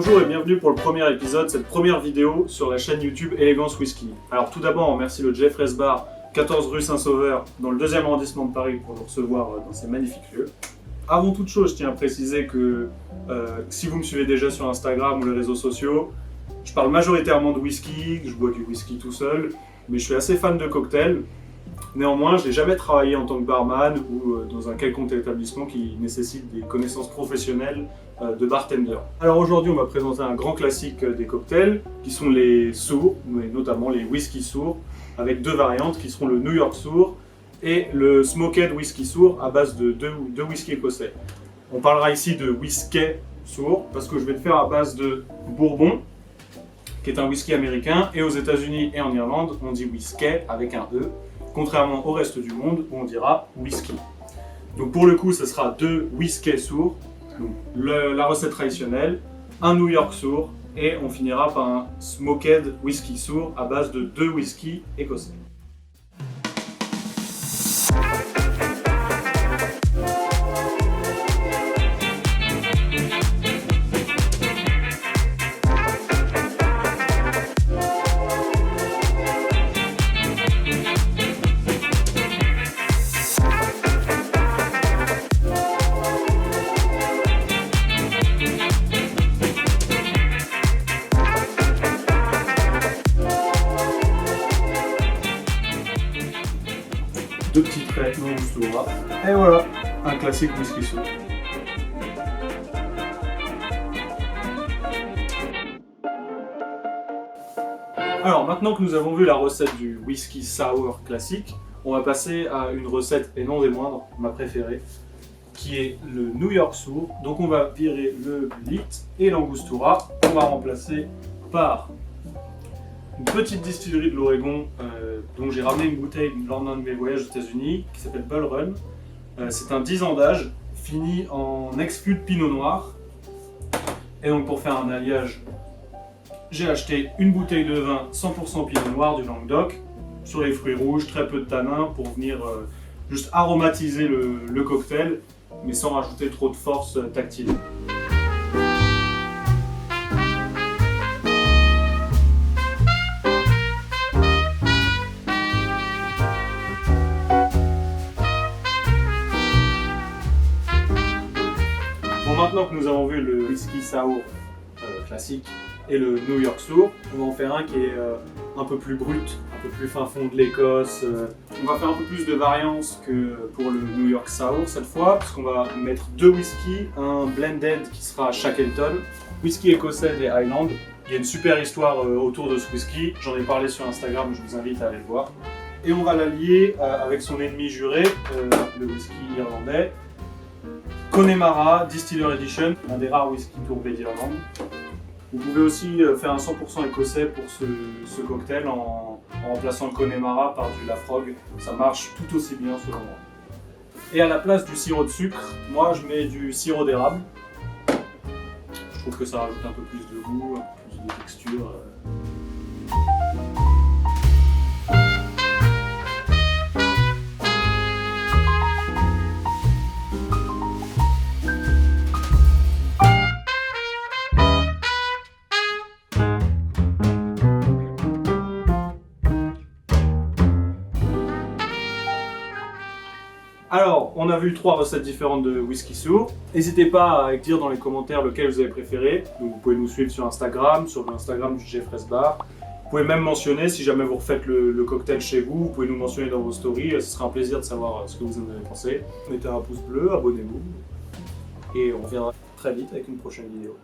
Bonjour et bienvenue pour le premier épisode, cette première vidéo sur la chaîne YouTube Elegance Whisky. Alors tout d'abord, on remercie le Jeffrey's Bar, 14 rue Saint-Sauveur, dans le 2e arrondissement de Paris pour nous recevoir dans ces magnifiques lieux. Avant toute chose, je tiens à préciser que si vous me suivez déjà sur Instagram ou les réseaux sociaux, je parle majoritairement de whisky, je bois du whisky tout seul, mais je suis assez fan de cocktails. Néanmoins, je n'ai jamais travaillé en tant que barman ou dans un quelconque établissement qui nécessite des connaissances professionnelles de bartender. Alors aujourd'hui, on va présenter un grand classique des cocktails, qui sont les sours, mais notamment les whisky sours, avec deux variantes qui seront le New York Sour et le Smoked Whisky Sour à base de deux whisky écossais. On parlera ici de whisky sour parce que je vais le faire à base de bourbon, qui est un whisky américain, et aux États-Unis et en Irlande, on dit whisky avec un E, contrairement au reste du monde où on dira whisky. Donc pour le coup, ce sera deux whisky sours, donc la recette traditionnelle, un New York Sour, et on finira par un Smoked Whisky Sour à base de deux whisky écossais. Deux petits traits non Angostura, et voilà, un classique whisky sour. Alors maintenant que nous avons vu la recette du whisky sour classique, on va passer à une recette, et non des moindres, ma préférée, qui est le New York Sour. Donc on va virer le Bulleit et l'Angostura, on va remplacer par une petite distillerie de l'Oregon dont j'ai ramené une bouteille lors d'un de mes voyages aux États-Unis qui s'appelle Bull Run. C'est un 10 ans d'âge fini en exclus de pinot noir. Et donc pour faire un alliage, j'ai acheté une bouteille de vin 100% pinot noir du Languedoc sur les fruits rouges, très peu de tanins pour venir juste aromatiser le cocktail mais sans rajouter trop de force tactile. Bon, maintenant que nous avons vu le whisky sour classique et le New York Sour, on va en faire un qui est un peu plus brut, un peu plus fin fond de l'Écosse. On va faire un peu plus de variance que pour le New York Sour cette fois, parce qu'on va mettre deux whiskies, un blended qui sera Shackleton, whisky écossais des Highlands. Il y a une super histoire autour de ce whisky, j'en ai parlé sur Instagram, je vous invite à aller le voir. Et on va l'allier avec son ennemi juré, le whisky irlandais, Connemara Distiller Edition, un des rares whisky tourbés d'Irlande. Vous pouvez aussi faire un 100% écossais pour ce cocktail en remplaçant le Connemara par du Lafrogue. Ça marche tout aussi bien selon moi. Et à la place du sirop de sucre, moi je mets du sirop d'érable. Je trouve que ça rajoute un peu plus de goût, un peu plus de texture. Alors, on a vu 3 recettes différentes de whisky sour. N'hésitez pas à dire dans les commentaires lequel vous avez préféré. Donc, vous pouvez nous suivre sur Instagram, sur l'Instagram du Jeffrey's Bar. Vous pouvez même mentionner, si jamais vous refaites le cocktail chez vous, vous pouvez nous mentionner dans vos stories. Ce sera un plaisir de savoir ce que vous en avez pensé. Mettez un pouce bleu, abonnez-vous. Et on reviendra très vite avec une prochaine vidéo.